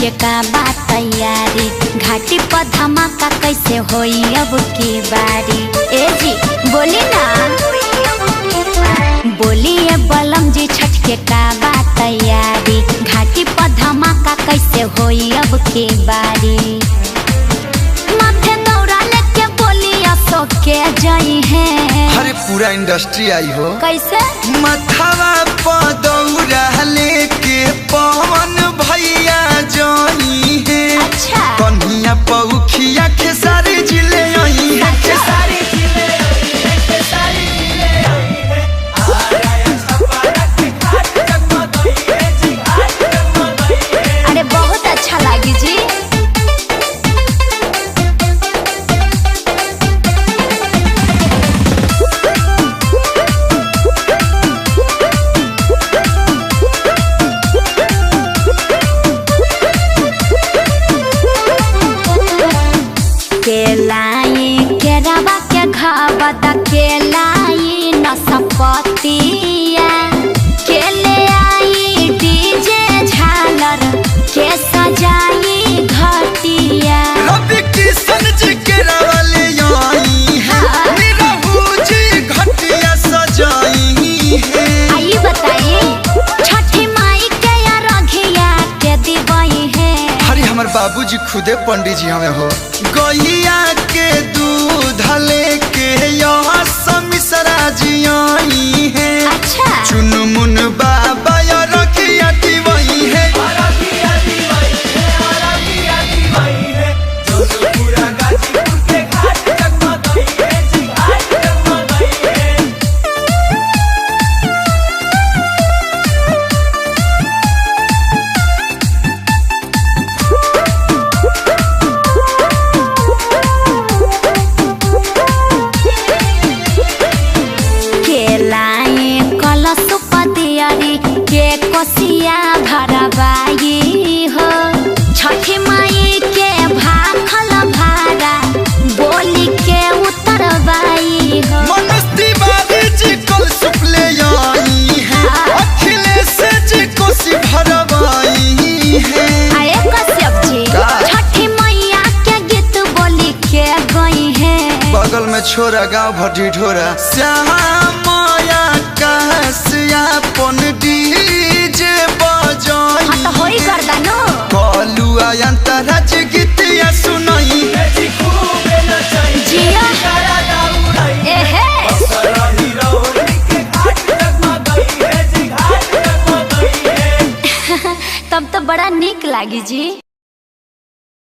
के का बात तैयारी, घाटी पर धमाका कैसे होई अब की बारी। ए जी बोली ना, बोलिए बलम जी छठ के का बात तैयारी, घाटी पर धमाका कैसे होई अब की बारी। माथे दौड़ा लेके बोलिया सो के जाई है, अरे पूरा इंडस्ट्री आई हो। कैसे मथवा पर दौड़ा लेके पवन भैया जाई है। अच्छा कन्हिया पौखिया खेसारी जिले आई है। खेसारी जिले आई है, खेसारी जिले आई है। आया छपारा के घाट जगमगाई है जी, घाट जगमगाई है। अरे बहुत अच्छा लगी जी। केलाई केरावा के घावत केलाई नसपतिया, केले आई डीजे झालर के सजाई घटिया। रवि किशन जी केरावा ले आई है, निरहू जी घटिया सजाई है। आई बताइए छठी माई के या रघिया के दिवाई है। अरे हमार बाबूजी खुदे पंडित जी हमें हो। गैया के दूध लेके यहाँ समिसरा जी आई है। अच्छा चुनमुन बाबा या रखिया दिवाई है। पूरा गाजीपुर के घाट जगमगाई है जी, घाट जगमगाई है। केलाई कलश पतियारी के कोसिया भरवाई हो, छठी माई के भाखल भारा बोली के उतरवाई हो। मनस्ती बाबी जी कल सुपले आई है, अखिलेश जी कोसी भरवाई है। आए कश्यप जी का? छठी मैया के गीत बोली के गई है। बगल में छोरा गाँव भटी ढोरा श्यामाया कहसियापन डीजे बजाई। हाँ तो होई गर्दनो कलुआ अंतराज गीतिया सुनाई। जिया एहे तब तो बड़ा निक लागी जी।